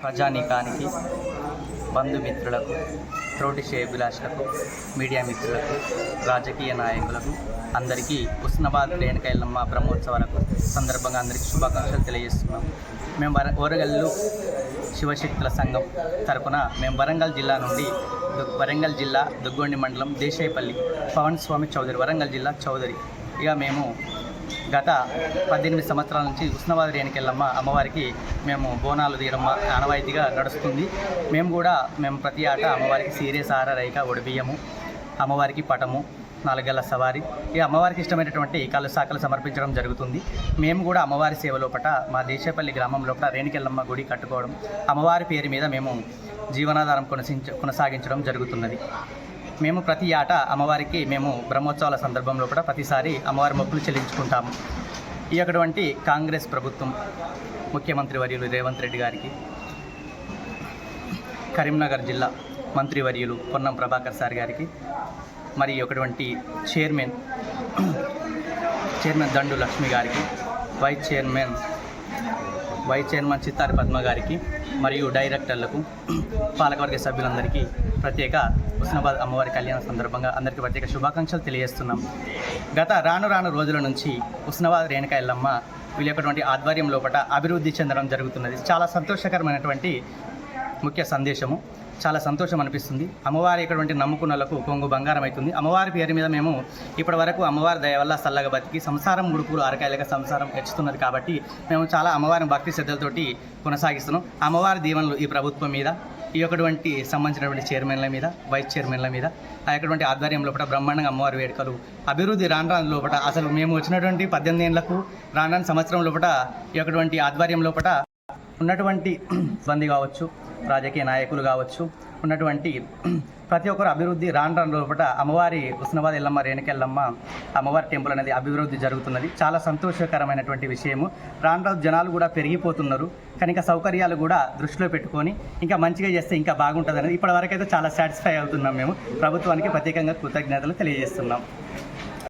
ప్రజానీకానికి, బంధుమిత్రులకు, తోటి శ్రేయోభిలాషులకు, మీడియా మిత్రులకు, రాజకీయ నాయకులకు అందరికీ హుస్నాబాద్ రేణుకా ఎల్లమ్మ బ్రహ్మోత్సవాలకు సందర్భంగా అందరికీ శుభాకాంక్షలు తెలియజేస్తున్నాం. మేము ఓరగల్లు శివశక్తుల సంఘం తరపున మేము వరంగల్ జిల్లా నుండి వరంగల్ జిల్లా దుగ్గొండి మండలం దేశాయపల్లి పవన్ స్వామి చౌదరి, వరంగల్ జిల్లా చౌదరి. ఇక మేము గత 18 సంవత్సరాల నుంచి హుస్నాబాద్ రేణుకా ఎల్లమ్మ అమ్మవారికి మేము బోనాలు తీయడం ఆనవాయితీగా నడుస్తుంది. మేము ప్రతి ఆట అమ్మవారికి సీరియస్ రైక ఒడిబియ్యము, అమ్మవారికి పటము, 4 గల్ల సవారి, ఈ అమ్మవారికి ఇష్టమైనటువంటి కళ్ళు శాఖలు సమర్పించడం జరుగుతుంది. మేము కూడా అమ్మవారి సేవ లోపల మా దేశాయపల్లి గ్రామం లోపల రేణుకా ఎల్లమ్మ గుడి కట్టుకోవడం, అమ్మవారి పేరు మీద మేము జీవనాధారం కొనసాగించడం జరుగుతున్నది. మేము ప్రతి ఆట అమ్మవారికి మేము బ్రహ్మోత్సవాల సందర్భంలో కూడా ప్రతిసారి అమ్మవారి మొక్కులు చెల్లించుకుంటాము. ఈ అటువంటి కాంగ్రెస్ ప్రభుత్వం ముఖ్యమంత్రి వర్యులు రేవంత్ రెడ్డి గారికి, కరీంనగర్ జిల్లా మంత్రివర్యులు పొన్నం ప్రభాకర్ సార్ గారికి, మరి ఒకటువంటి చైర్మన్ దండు లక్ష్మి గారికి, వైస్ చైర్మన్ చిత్తారి పద్మ గారికి, మరియు డైరెక్టర్లకు, పాలకవర్గ సభ్యులందరికీ ప్రత్యేక హుస్నాబాద్ అమ్మవారి కళ్యాణ సందర్భంగా అందరికీ ప్రత్యేక శుభాకాంక్షలు తెలియజేస్తున్నాం. గత రాను రోజుల నుంచి హుస్నాబాద్ రేణుకా ఎల్లమ్మ వీళ్ళ యొక్క ఆధ్వర్యం లోపల అభివృద్ధి చెందడం జరుగుతున్నది. చాలా సంతోషకరమైనటువంటి ముఖ్య సందేశము. చాలా సంతోషం అనిపిస్తుంది. అమ్మవారి ఇటువంటి నమ్ముకున్నలకు కొంగు బంగారం అవుతుంది. అమ్మవారి పేరు మీద మేము ఇప్పటి వరకు అమ్మవారి దయ వల్ల సల్లగా బతికి సంసారం ముడుపులు అరకాయలుగా సంసారం హెచ్చుతున్నది. కాబట్టి మేము చాలా అమ్మవారిని భక్తి శ్రద్ధలతోటి కొనసాగిస్తున్నాం. అమ్మవారి దీవెనలు ఈ ప్రభుత్వం మీద, ఈ యొక్కటువంటి సంబంధించినటువంటి చైర్మన్ల మీద, వైస్ చైర్మన్ల మీద, ఆ యొక్కటువంటి ఆధ్వర్యం లోపల బ్రహ్మాండంగా అమ్మవారి వేడుకలు అభివృద్ధి రాను లోపల అసలు మేము వచ్చినటువంటి 18 ఏళ్లకు రాను సంవత్సరం లోపల ఈ యొక్కటువంటి ఆధ్వర్యం లోపల ఉన్నటువంటి సిబ్బంది కావచ్చు, రాజకీయ నాయకులు కావచ్చు, ఉన్నటువంటి ప్రతి ఒక్కరు అభివృద్ధి రాను లోపల అమ్మవారి హుస్నాబాద్ ఎల్లమ్మ రేణుకా ఎల్లమ్మ అమ్మవారి టెంపుల్ అనేది అభివృద్ధి జరుగుతున్నది. చాలా సంతోషకరమైనటువంటి విషయము. రాను జనాలు కూడా పెరిగిపోతున్నారు. కనుక సౌకర్యాలు కూడా దృష్టిలో పెట్టుకొని ఇంకా మంచిగా చేస్తే ఇంకా బాగుంటుంది అనేది ఇప్పటివరకు అయితే చాలా సాటిస్ఫై అవుతున్నాం. మేము ప్రభుత్వానికి ప్రత్యేకంగా కృతజ్ఞతలు తెలియజేస్తున్నాం.